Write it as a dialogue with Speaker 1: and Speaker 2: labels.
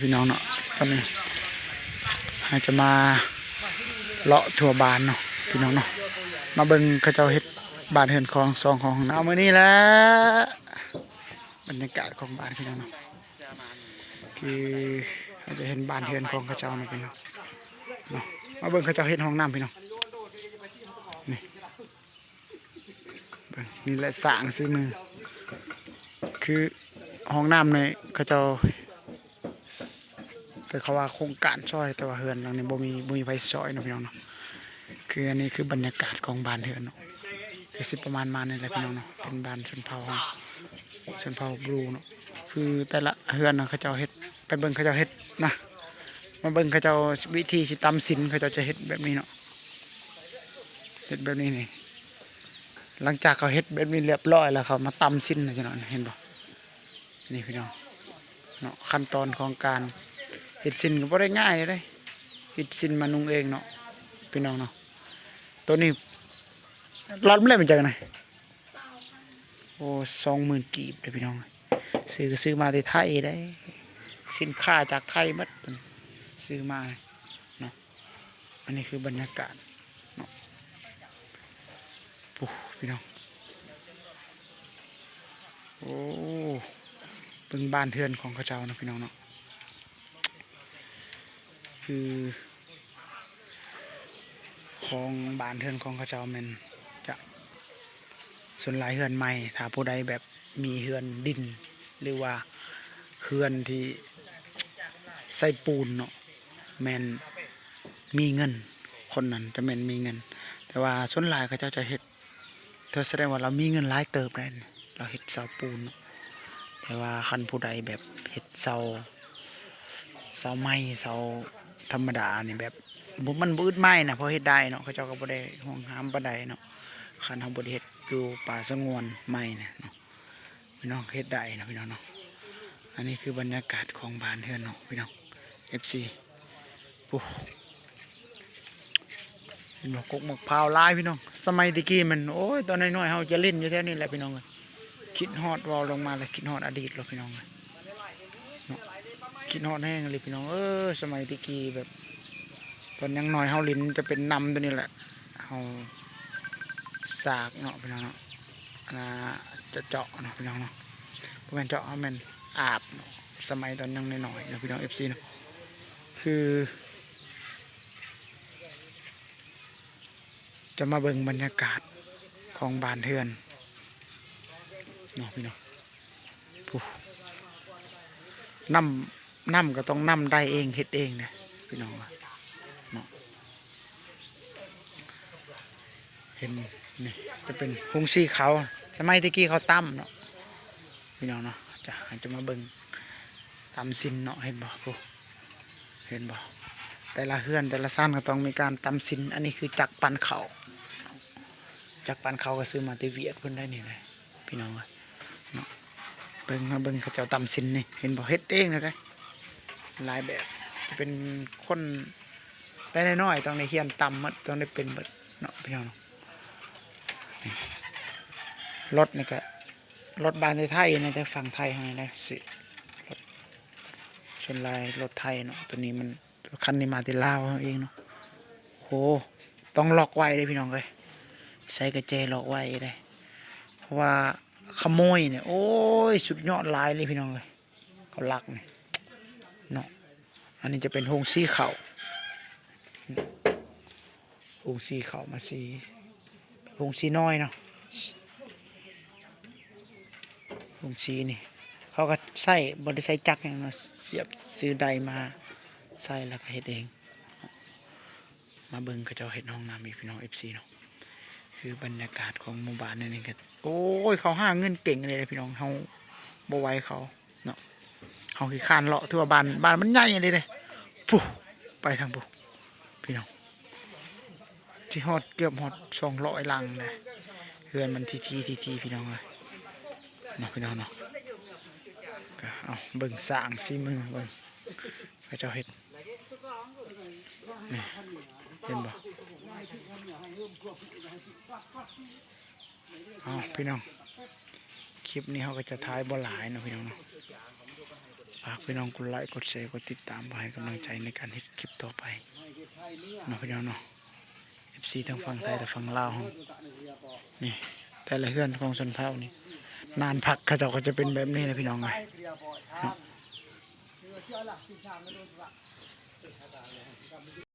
Speaker 1: พี่น้องเนาะตอนนี้อาจจะมาเลาะทั่วบ้านเนาะพี่น้องเนาะมาเบิ่งเขาเจ้าเฮ็ดบ้านเฮือนของสองของน้ำมื้อนี้แหละบรรยากาศของบ้านพี่น้องเนาะคือเราจะเห็นบ้านเฮือนของเขาเจ้าเนาะพี่น้องเนาะมาเบิ่งเขาเจ้าเฮ็ดห้องน้ำพี่น้องนี่เบิ่งนี่แหละสร้างซื้อมือคือห้องน้ำในเขาเจ้าแต่เขาว่าโครงการช่อยแต่ว่าเฮือนหลังนี้บ่มีไฟช่อยเนาะพี่น้องเนาะคืออันนี้คือบรรยากาศของบ้านเฮือนเนาะคือสิประมาณมานี่แหละพี่น้องเนาะเป็นบ้านชนเผ่าบลูเนาะคือแต่ละเฮือนเขาเจ้าเฮ็ดไปเบิ่งเขาเจ้าเฮ็ดนะมาเบิ่งเขาเจ้าวิธีสิตำสินเขาเจ้าจะเฮ็ดแบบนี้เนาะเฮ็ดแบบนี้นี่หลังจากเขาเฮ็ดแบบนี้เรียบร้อยแล้วเขามาตำสินนะจ๊ะเนาะเห็นบ่นี่พี่น้องเนาะขั้นตอนของการเฮ็ดสินก็บ่ได้ง่ายเลยเฮ็ดสินมานุ่งเองเนาะพี่น้องเนาะตัวนี้รัดไม่ได้เป็นจังไงโอ้20,000 กีบเลยพี่น้องซื้อก็ซื้อมาที่ไทยได้สินค้าจากไทยหมดซื้อมาเนาะอันนี้คือบรรยากาศเนาะพี่น้องโอ้เป็นบ้านเทือนของเขาเจ้านะพี่น้องเนาะคือของบ้านเทือนของเขาเจ้ามันจะส่วนหลายเฮือนใหม่ถ้าผู้ใดแบบมีเฮือนดินหรือว่าเฮือนที่ใส่ปูนเนาะแมนมีเงินคนนั้นจะแมนมีเงินแต่ว่าส่วนหลายเขาเจ้าจะเฮ็ดเธอแสดงว่าเรามีเงินหลายเติบได้เราเฮ็ดเสาปูนเนาะแต่ว่าคันผู้ใดแบบเฮ็ดเสาไม้เสาธรรมดานี่แบบมันบืดไม้นะเพราะเฮ็ดได้เนาะเขาเจ้าก็บ่ได้ห่วงห้ามปานใดเนาะคันเฮาบ่ได้เฮ็ดอยู่ป่าสงวนไม้นะเนาะพี่น้องเฮ็ดได้นะพี่น้องเนาะอันนี้คือบรรยากาศของบ้านเฮือนเนาะพี่น้อง FC ปุ๊เห็นบอกกกมะพร้าวลายพี่น้องสมัยตะกี้มันโอ้ยตอนน้อยๆเฮาจะเล่นอยู่แถวนี้แหละพี่น้องคิดฮอดวอลลงมาเลยคิดฮอดอดีตเลยพี่น้องเนาะคิดฮอดแห้งเลยพี่น้องสมัยตะกี้แบบตอนยังน้อยเฮาลิ้นจะเป็นนำตัวนี้แหละเฮาสากเนาะพี่น้องเนาะจะเจาะเนาะพี่น้องเนาะพวกมันเจาะเขามันอาบเนาะสมัยตอนยังน้อยๆเนาะพี่น้อง FC เนาะคือจะมาเบิ่งบรรยากาศของบ้านเฮือนเนาะพี่น้องน้ำก็ต้องน้ำได้เองเฮ็ดเองนะพี่น้องเนาะเห็นนี่จะเป็นหุงซี่เขาสมัยตะกี้เขาตั้มเนาะพี่น้องเนาะจะมาเบิ่งตำสินเนาะเห็นบ่เห็นบ่แต่ละเฮือนแต่ละซ่านก็ต้องมีการตำสินอันนี้คือจักรปั่นเขาก็ซื้อมาที่เวียดเพิ่นได้นี่เลยพี่น้องเนาะเบิ่งเขาเจ้าตำสินนี่เห็นบ่เฮ็ดเองเลยหลายแบบจะเป็นคนได้น้อยๆต้องได้เฮียนตำหมดต้องได้เป็นหมดเนาะพี่น้องรถนี่ก็รถบ้านไทยนะแต่ฝั่งไทยให้ได้สิรถชนลายรถไทยเนาะตัวนี้มันคันนี้มาติลาวเองเนาะโหต้องล็อกไว้เลยพี่น้องเลยใช้กระเจล็อกไว้เลยเพราะว่าขโมยเนี่ยโอ้ยสุดยอดลายเลยพี่น้องเลยเขาลักเนี่ยเนาะอันนี้จะเป็นโฮงซี่เข่าโฮงซี่เข่ามาซีโฮงซี่น้อยเนาะโฮงซี่นี่เขาก็ใส่บริใส่จักรอย่างเนาะเสียบซื้อใดมาใส่แล้วก็เฮ็ดเองมาเบิ่งเขาจะเฮ็ดห้องน้ำอีกพี่น้อง FC เนาะคือบรรยากาศของหมู่บ้านนี่ก็โอ้ยเขาหาเงินเก่งเลยพี่น้องเขาบ่ไหวเขาเนาะเขาขี้คานเลาะทั่วบ้านมันใหญ่เลยปุ๊ไปทางปุ๊พี่น้องที่ฮอดเกือบฮอด200 หลังเลยเฮือนมันทีพี่น้องเลยเนาะพี่น้องเนาะก็เอาเบิ่งสร้างซีมือเบิ่งเขาเจ้าเฮ็ดนี่เห็นบ่พี่น้องคลิปนี้เขาก็จะท้ายบ่หลายเนาะพี่น้องเนาะ ฝากพี่น้องกดไลค์กดแชร์กดติดตามให้กำลังใจในการเฮ็ดคลิปต่อไปเนาะพี่น้องเนาะ FC ทั้งฝั่งไทยและฝั่งลาวนี่แต่ละเฮือนของชนเผ่านี่นานพักเขาเจ้าก็จะเป็นแบบนี้นะพี่น้องเอ้ยเนาะ